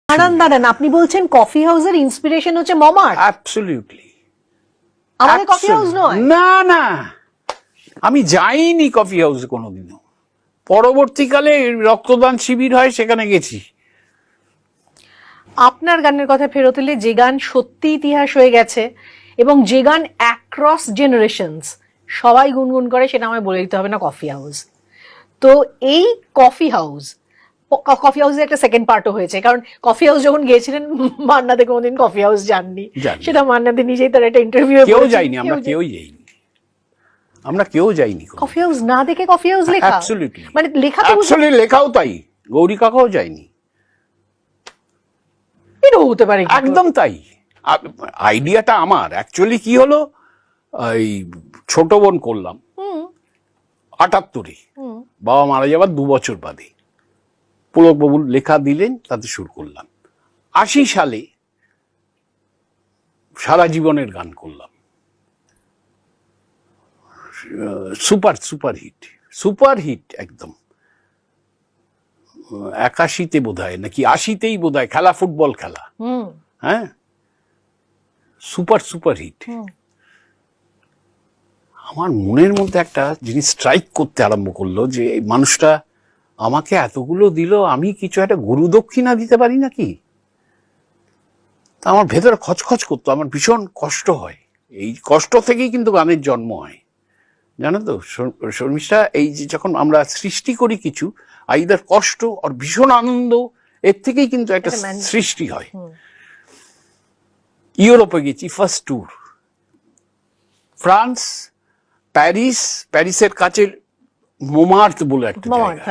দাঁড়ান, আপনি বলছেন কফি হাউসের ইন্সপিরেশন হচ্ছে মমার্থ? অ্যাবসলিউটলি। আমাদের কফি হাউস নয়? না না, আমি যাইনি কফি হাউসে কোনোদিনও। পরবর্তীকালে রক্তদান শিবির হয়, সেখানে গেছি। আপনার গানের কথা ফেরত এলে, যে গান সত্যি ইতিহাস হয়ে গেছে এবং যে গান অ্যাক্রস জেনারেশনস সবাই গুনগুন করে, সেটা আমায় বলে দিতে হবে না, কফি হাউস। তো এই কফি হাউসের একটা সেকেন্ড পার্টও হয়েছে, কারণ কফি হাউস যখন গিয়েছিলেন, মান্নাদে কোনোদিন কফি হাউস যাননি, সেটা মান্নাদে নিজেই তার একটা ইন্টারভিউ। কেউ যাইনি, আমরা কেউ যাইনি, আমরা কেউ যাইনি কফি হাউস না দেখে কফি হাউস লেখা। অ্যাবসলিউটলি, মানে লেখা তো অ্যাবসলিউটলি, লেখাও তাই, গৌরী কাকাও যায়নি। এটাও হতে পারে, একদম তাই। আইডিয়াটা আমার অ্যাকচুয়ালি কি হলো, এই ছোট বোন করলাম 78-এ, বাবা মারা যাবার 2 বছর বাদে পুলকবাবু লেখা দিলেন, তাতে শুরু করলাম। 80 সালে সারা জীবনের গান করলাম, সুপার হিট একদম। 81-তে বোধহয় নাকি 80-তেই বোধহয়, খেলা ফুটবল খেলা, হ্যাঁ, সুপার হিট। আমার মনের মধ্যে একটা জিনিস স্ট্রাইক করতে আরম্ভ করলো, যে এই মানুষটা আমাকে এতগুলো দিল, আমি কিছু একটা গুরু দক্ষিণা দিতে পারি নাকি। তা আমার ভেতরে খচখচ করতো, আমার ভীষণ কষ্ট হয়। এই কষ্ট থেকেই কিন্তু গানের জন্ম হয়, জানো তো শর্মিষ্ঠা। এই যে যখন আমরা সৃষ্টি করি কিছু, আইদার কষ্ট আর ভীষণ আনন্দ, এর থেকেই কিন্তু একটা সৃষ্টি হয়। ইউরোপে গেছি ফার্স্ট ট্যুর, ফ্রান্স, প্যারিসের কাছে মোমার্থ বলে একটা জায়গা,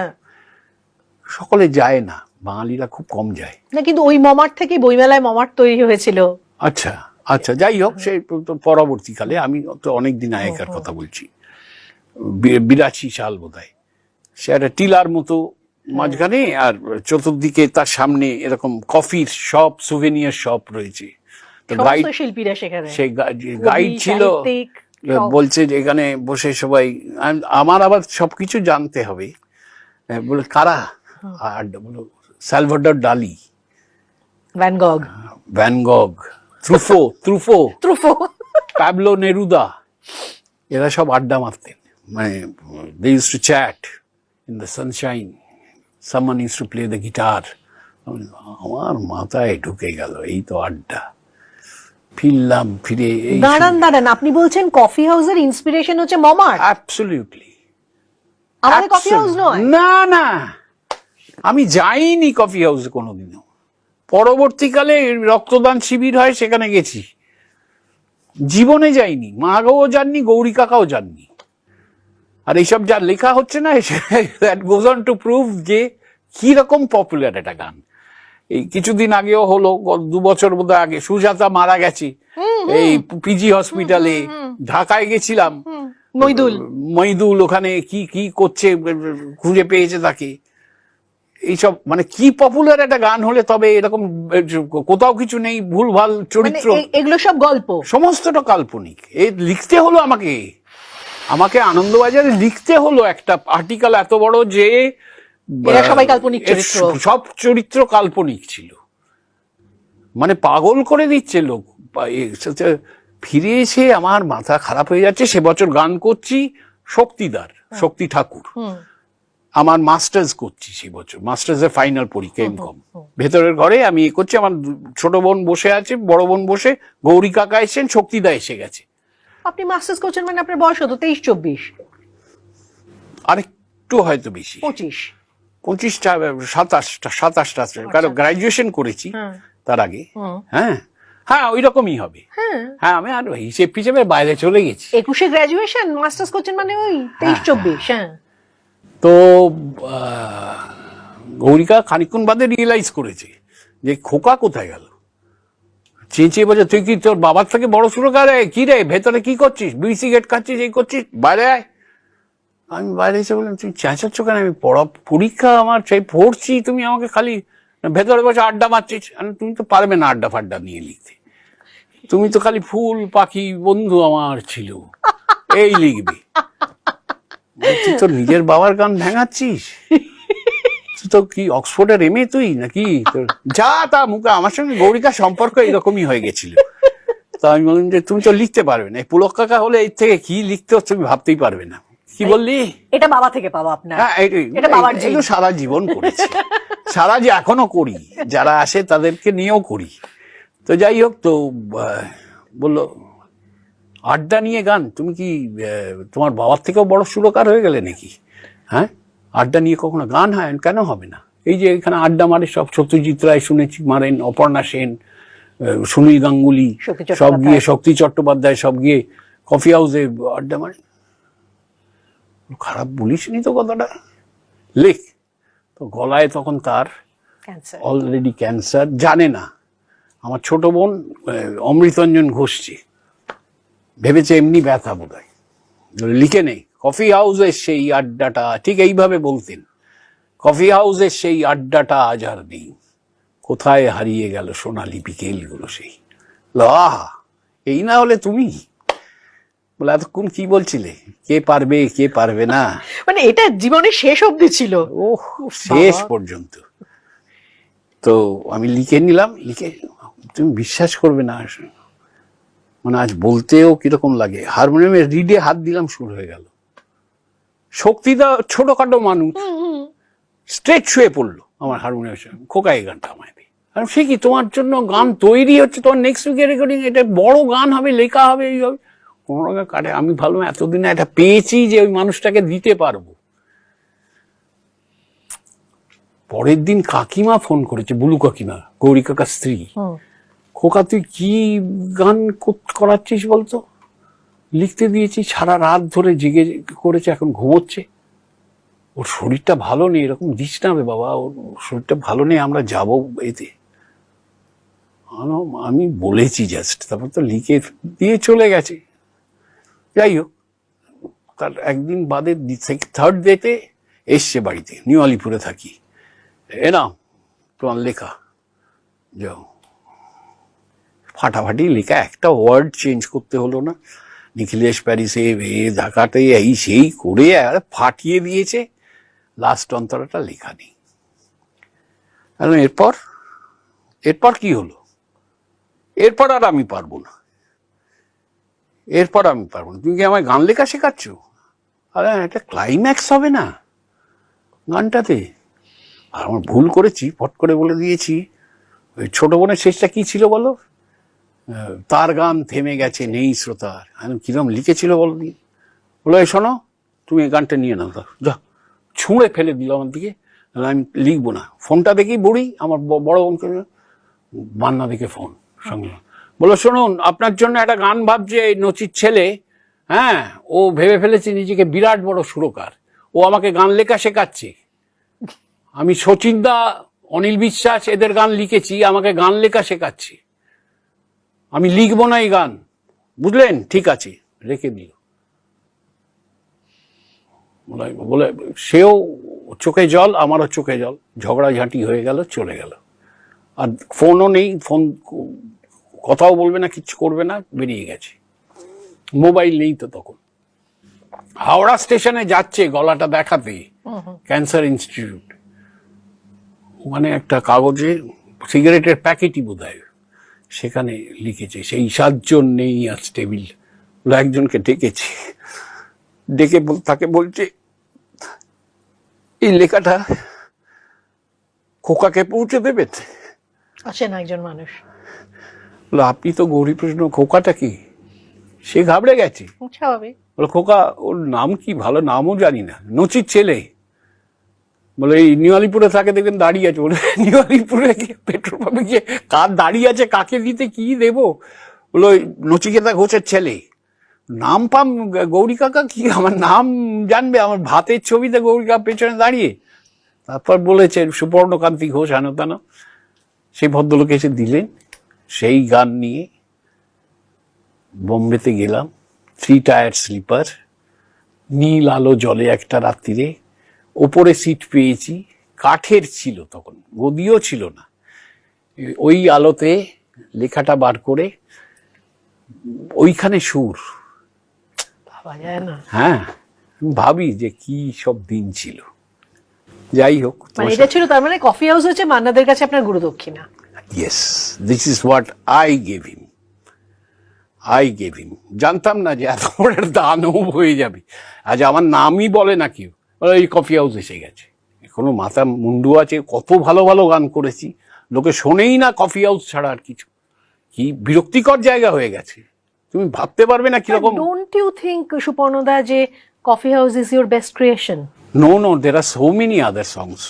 সকলে যায় না, বাঙালিরা খুব কম যায় না, কিন্তু ওই মমার্থ থেকে বইমেলায় মমার্থ তৈরি হয়েছিল। আচ্ছা আচ্ছা, যাই হোক, সেই পরবর্তীকালে, আমি তো অনেকদিন আগেকার কথা বলছি, 82 সাল বোধহয়। সে একটা টিলার মতো মাঝখানে, আর চতুর্দিকে তার সামনে এরকম কফির শপ, সুভেনিয়ার শপ রয়েছে। তো গাইড, শিল্পীরা সেখানে, সেই গাইড ছিল, বলছে যে এখানে বসে সবাই, আমার আবার সবকিছু জানতে হবে, বলে কারা, আর বলো সালভাডর ডালি, ভ্যান গগ, ট্রুফো, প্যাবলো নেরুদা, এরা সব আড্ডা মারতেন। মানে they used to chat in the sunshine, someone used to play the guitar. আমার মাথায় ঢুকে গেল, এই তো আড্ডা। ফিরে দাঁড়ান, আপনি বলছেন কফি হাউসের ইন্সপিরেশন হচ্ছে মমার্থ? অ্যাবসলিউটলি। আমাদের কফি হাউস নয়? না না, আমি যাইনি কফি হাউসে কোনোদিনও। পরবর্তীকালে রক্তদান শিবির হয়, সেখানে গেছি। জীবনে যাইনি, মা গাও যাননি, গৌরী কাকাও যাননি। আর এইসব যা লেখা হচ্ছে না, that goes on to prove যে কি রকম পপুলার একটা গান। এই কিছুদিন আগেও হলো, 2 বছর বোধহয় আগে, সুজাতা মারা গেছে এই পিজি হসপিটালে। ঢাকায় গেছিলাম, মইদুল ওখানে কি করছে, খুঁজে পেয়েছে তাকে। এইসব মানে কি পপুলার একটা গান হলে তবে এরকম কোথাও কিছু নেই, ভুলভাল চরিত্র, এগুলো সব গল্প, সমস্তটা কাল্পনিক। এই লিখতে হলো আমাকে আনন্দবাজারে লিখতে হলো একটা আর্টিকেল এত বড়, যে সবাই কাল্পনিক চরিত্র, সব চরিত্র কাল্পনিক ছিল, মানে পাগল করে দিচ্ছে লোক। ফিরে এসে আমার মাথা খারাপ হয়ে যাচ্ছে। সে বছর গান করছি শক্তি ঠাকুর, আমার মাস্টার্স করছি সেই বছর, মাস্টার্সের ফাইনাল পরীক্ষা, এমকম। ভেতরের ঘরে আমি করছি, আমার ছোট বোন বসে আছে, বড় বোন বসে, গৌরী কাকা এসেছেন, শক্তিদা এসে গেছে। আপনি মাস্টার্স করছেন মানে আপনার বয়স হতো 23-24? আরেকটু হয়তো বেশি, 25টা 27টা, কারণ গ্রাজুয়েশন করেছি তার আগে। হ্যাঁ ওই রকমই হবে। হ্যাঁ, আমি আর হিসেব ফিসেবের বাইরে চলে গেছি। 21-এ গ্রাজুয়েশন, মাস্টার্স করছেন মানে ওই 23-24। হ্যাঁ, তো গৌরিকা খানিকক্ষণ বাদে রিয়েলাইজ করেছে যে খোকা কোথায় গেল। চেঁচিয়ে বলছে, তুই কি তোর বাবার থেকে বড় সুরকার? কি রে, ভেতরে কি করছিস? বিড়ি সিগারেট খাচ্ছিস, এই করছিস, বাইরে আয়। আমি বাইরে এসে বললাম, তুমি চেঁচাচ্ছ কেন? আমি পরীক্ষা আমার, সেই পড়ছি, তুমি আমাকে খালি ভেতরে বসে আড্ডা মারছিস। তুমি তো পারবে না আড্ডা ফাড্ডা নিয়ে লিখতে, তুমি তো খালি ফুল পাখি বন্ধু আমার ছিল, এই লিখবি। তুই তোর নিজের বাবার গান ভেঙাচ্ছিস। তুই তো কি অক্সফোর্ডের এমএ তুই নাকি তোর যা তা মুখে আমার সঙ্গে গৌরিকার সম্পর্ক এরকমই হয়ে গেছিল। তো আমি বললাম যে তুমি তো লিখতে পারবে না, পুলক কাকা হলে এর থেকে কি লিখতে হচ্ছে তুমি ভাবতেই পারবে না। কি বললি? এটা বাবা থেকে পাওয়া আপনার? হ্যাঁ, এটা বাবার এই তো সারা জীবন করেছি, সারা যে এখনো করি, যারা আসে তাদেরকে নিয়েও করি। তো যাই হোক, তো বললো আড্ডা নিয়ে গান, তুমি কি তোমার বাবার থেকেও বড় সুরকার হয়ে গেলে নাকি? হ্যাঁ, আড্ডা নিয়ে কখনো গান হয়? কেন হবে না? এই যে এখানে আড্ডা মারে সব, সত্যজিৎ রায় শুনেছি মারেন, অপর্ণা সেন, সুনীল গাঙ্গুলি সব গিয়ে, শক্তি চট্টোপাধ্যায় সব গিয়ে কফি হাউসে আড্ডা মারে। খারাপ বলিসনি তো কথাটা, লেখ। তো গলায় তখন তার অলরেডি ক্যান্সার, জানে না। আমার ছোট বোন অমৃতঞ্জন ঘোষছে, ভেবেছে এমনি ব্যথা বোধ হয়, লিখে নেই কফি হাউসের সেই আড্ডাটা, ঠিক এইভাবে বলতেন, কফি হাউসের সেই আড্ডাটা আজ আর নেই, কোথায় হারিয়ে গেল সোনালি বিকেলগুলো সেই। আহা, এই না হলে তুমি বলে এতক্ষণ কি বলছিলে, কে পারবে কে পারবে না, মানে এটা জীবনের শেষ অবধি ছিল? ওহ, শেষ পর্যন্ত। তো আমি লিখে নিলাম, লিখে তুমি বিশ্বাস করবে না, মানে আজ বলতেও কিরকম লাগে, হারমোনিয়ামের রিডে হাত দিলাম, শুরু হয়ে গেল। শক্তিদা ছোটখাটো মানুষ, স্ট্রেট শুয়ে পড়লো আমার হারমোনিয়ামের সঙ্গে, খোকা এই গানটা আমায় দে। আর সে কি, তোমার জন্য গান তৈরি হচ্ছে, তোমার নেক্সট উইকের রেকর্ডিং, এটা বড় গান হবে, লেখা হবে, এই হবে। কোনো রকম কাটে। আমি ভাবলাম এতদিনে এটা পেয়েছি যে ওই মানুষটাকে দিতে পারবো। পরের দিন কাকিমা ফোন করেছে, বুলু কাকিমা, গৌরী কাকার স্ত্রী। খোকা তুই কি গান করাচ্ছিস বলতো? লিখতে দিয়েছি, সারা রাত ধরে জেগে করেছে, এখন ঘুমোচ্ছে, ওর শরীরটা ভালো নেই, এরকম দিস না রে বাবা, ওর শরীরটা ভালো নেই, আমরা যাবো এতে। আমি বলেছি জাস্ট, তারপর তো লিখে দিয়ে চলে গেছে। যাই হোক, তার একদিন বাদে থার্ড ডেতে এসছে বাড়িতে, নিউ আলিপুরে থাকি, এ না তোমার লেখা, যাও। ফাটাফাটি লেখা, একটা ওয়ার্ড চেঞ্জ করতে হলো না। নিখিলেশ প্যারিসে ঢাকাতে এই সেই করে ফাটিয়ে দিয়েছে, লাস্ট অন্তরাটা লেখা নেই। এরপর এরপর কি হলো? এরপর আর আমি পারবো না, এরপর আমি পারবো না। তুমি কি আমায় গান লেখা শেখাচ্ছ? আরে একটা ক্লাইম্যাক্স হবে না গানটাতে? আর আমার ভুল করেছি, ফট করে বলে দিয়েছি। ওই ছোট বোনের শেষটা কি ছিল বলো? তার গান থেমে গেছে নেই শ্রোতার। আমি কিরম লিখেছিল বলো দিন? বলো এই শোনো, তুমি এই গানটা নিয়ে নাও, যা। ছুঁড়ে ফেলে দিল আমার দিকে, আমি লিখবো না। ফোনটা দেখি বুড়ি, আমার বড় বোনকে, বান্না দেখে ফোন সঙ্গে, বলো শুনুন, আপনার জন্য একটা গান ভাবছে নচির ছেলে, হ্যাঁ, ও ভেবে ফেলেছে নিজেকে বিরাট বড় সুরকার, ও আমাকে গান লেখা শেখাচ্ছে। আমি শচীনদা, অনিল বিশ্বাস এদের গান লিখেছি, আমাকে গান লেখা শেখাচ্ছে, আমি লিখবো না এই গান, বুঝলেন? ঠিক আছে, রেখে দিল। বলে সেও চোখে জল, আমারও চোখে জল, ঝগড়াঝাঁটি হয়ে গেল, চলে গেল। আর ফোনও নেই, ফোন কথাও বলবে না, কিচ্ছু করবে না, বেরিয়ে গেছে। মোবাইল নেই তো তখন। হাওড়া স্টেশনে যাচ্ছে গলাটা দেখাতে, ক্যান্সার ইনস্টিটিউট, ওখানে একটা কাগজে সিগারেটের প্যাকেটই বোধ হয়, সেখানে লিখেছে সেই 7 জন নেই আজ টেবিল। একজনকে ডেকেছে, ডেকে তাকে বলছে এই লেখাটা খোকাকে পৌঁছে দেবেন। আসেন একজন মানুষ, আপনি তো গৌরীকৃষ্ণ, খোকাটা কি? সে ঘাবড়ে গেছে, স্বাভাবিক। বলে খোকা, ওর নাম কি? ভালো নামও জানি না, নচির ছেলে। বলে এই নিউ আলিপুরে থাকে, দেখবেন দাঁড়িয়ে আছে। বলে নিউ আলিপুরে গিয়ে পেট্রোল পাম্পে গিয়ে কার দাঁড়িয়ে আছে, কাকে দিতে কি দেবো? বলো ওই নচিকেতা ঘোষের ছেলে। নাম পাম গৌরী কাকা, কি আমার নাম জানবে? আমার ভাতের ছবিতে গৌরী কাকা পেছনে দাঁড়িয়ে। তারপর বলেছে সুবর্ণকান্তি ঘোষ, হেন তেন। সেই ভদ্রলোক এসে দিলেন। সেই গান নিয়ে বোম্বেতে গেলাম, 3 টায়ার স্লিপার, নীল আলো জলে একটা রাত্রিরে, ওপরে সিট পেয়েছি, কাঠের ছিল তখন, গদিও ছিল না। ওই আলোতে লেখাটা বার করে, ওইখানে সুর, ভাবা যায় না। হ্যাঁ, ভাবি যে কি সব দিন ছিল। যাই হোক, মানে এটা ছিল তার মানে কফি হাউস হচ্ছে মান্নাদের কাছে আপনার গুরুদক্ষিণা। Yes, this is what I gave him. জানতাম না যে এত বড় দানব হয়ে যাবে। আজ আমার নামই বলে না কেউ, এই কফি হাউস এসে গেছে। কোনো মাথা মুন্ডু আছে? কত ভালো ভালো গান করেছি, লোকে শোনেই না কফি হাউস ছাড়া আর কিছু। কি বিরক্তিকর জায়গা হয়ে গেছে, তুমি ভাবতে পারবে না কিরকম। ডোন্ট ইউ থিঙ্ক সুপর্ণদা যে coffee house is your best creation? No, there are so many other songs.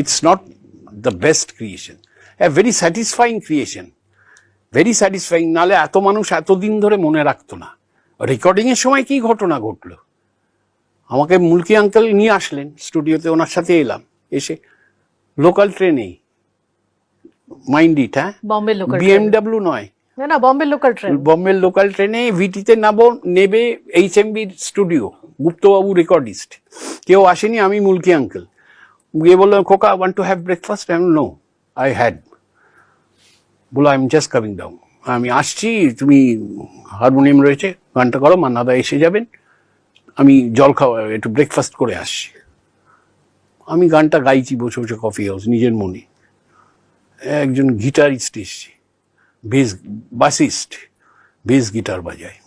It's not the best creation. A very satisfying creation. Very satisfying. নালে এত মানুষ এতদিন ধরে মনে রাখতো না। রেকর্ডিং এর সময় কি ঘটনা ঘটলো, আমাকে মুলকি আঙ্কেল নিয়ে আসলেন স্টুডিওতে, ওনার সাথে এলাম, এসে লোকাল ট্রেনেই, মাইন্ড ইট, হ্যাঁ, বম্বে লোকাল বিএমডাব্লিউ নয়, না বম্বে লোকাল ট্রেন, বম্বের লোকাল ট্রেনে ভিটিতে নেবে HMB স্টুডিও, গুপ্তবাবু রেকর্ডিস্ট, কেউ আসেনি, আমি মুলকি আঙ্কেল। গিয়ে বললাম, খোকা want to have breakfast? No, I had. বলো, I am just coming down, আমি আসছি, তুমি হারমোনিয়াম রয়েছে, গানটা করো, মান্নাদা এসে যাবেন, আমি জল খাওয়া একটু ব্রেকফাস্ট করে আসছি। আমি গানটা গাইছি বসে বসে কফি হাউস, নিজের মনে। একজন গিটারিস্ট এসছে, বাসিস্ট, বেস গিটার বাজায়,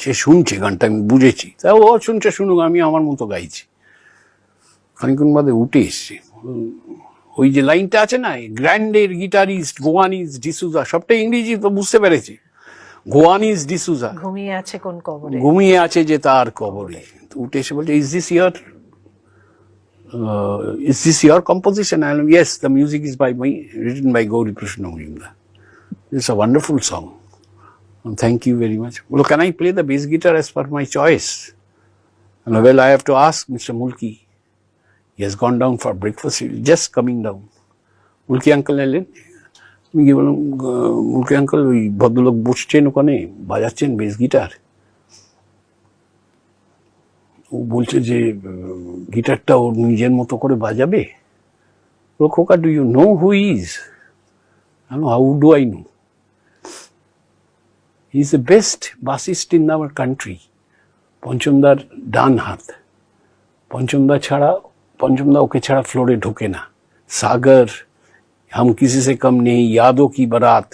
সে শুনছে গানটা, আমি বুঝেছি, তা ও শুনছে, শুনুক, আমি আমার মতো গাইছি। খানিক্ষণ বাদে উঠে এসছে, ওই যে লাইনটা আছে না, গ্র্যান্ডের গিটারিস্ট গোয়ানিজ ডিসুজা, সবটা ইংরেজি তো বুঝতে পেরেছি, গোয়ানিজ ডিসুজা ঘুমিয়ে আছে কোন কবরে, ঘুমিয়ে আছে যে তার কবরে। উঠে এসে বলছে, is this your composition? Yes, the music is by my, written by Gauri Krishna Majumdar. It's a wonderful song. Thank you very much. Well, can I play the bass guitar as per my choice? And well, I have to ask Mr. Mulki. He has gone down for breakfast. He's just coming down. Mulki uncle এলেন, আমি গিয়ে বললাম, মুলকি uncle, ওই ভদ্রলোক বসছেন ওখানে, বাজাচ্ছেন bass guitar. ও বলছে যে গিটারটা ওর নিজের মতো করে বাজাবে। খোকা, do you know who is? How do I know? He is the best bassist in our country. পঞ্চমদার ডান হাত। পঞ্চমদা ওকে ছাড়া ফ্লোরে ঢোকে না। সাগর, হাম কিসি সে কম নেই, ইয়াদো কি বারাত,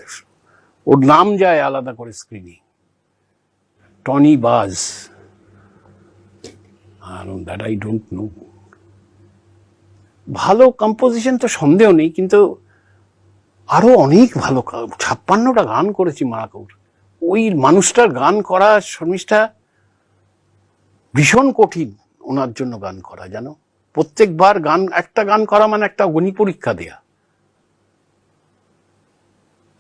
ওর নাম যায় আলাদা করে স্ক্রিনে। টনি বাজ, দ্যাট আই ডোন্ট নো। ভালো কম্পোজিশন তো সন্দেহ নেই, কিন্তু আরো অনেক ভালো, 56টা গান করেছি মারাকৌর। ওই মানুষটার গান করা, শর্মিষ্ঠা, ভীষণ কঠিন ওনার জন্য গান করা, জানো। প্রত্যেকবার একটা গান করা মানে একটা অগ্নি পরীক্ষা দেয়া।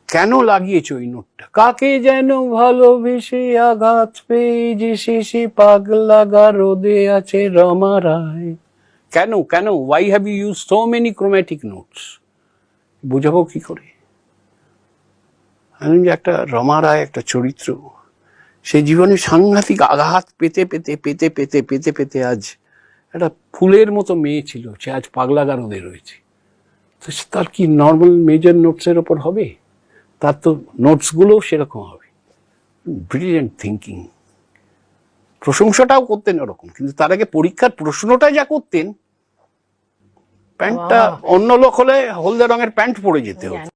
কেন লাগিয়েছে ওই নোটটা? কাকে যেন ভালোবেসে আঘাত পেয়ে যে শেষে পাগলা গারদে আছে রমা রায়। কেন, why have you use so many chromatic notes? বোঝাবো কি করে? যে একটা রমা রায়, একটা চরিত্র, সে জীবনে সাংঘাতিক আঘাত পেতে পেতে পেতে পেতে পেতে পেতে আজ একটা ফুলের মতো মেয়ে ছিল, সে আজ পাগলা গারদে রয়েছে। তো তার কি নর্মাল মেজর নোটসের ওপর হবে? তার তো নোটসগুলো সেরকম হবে। Brilliant thinking. প্রশংসাটাও করতেন ওরকম, কিন্তু তার আগে পরীক্ষার প্রশ্নটা যা করতেন, প্যান্টটা অন্য লোক হলে হলদে রঙের প্যান্ট পরে যেতে হতো।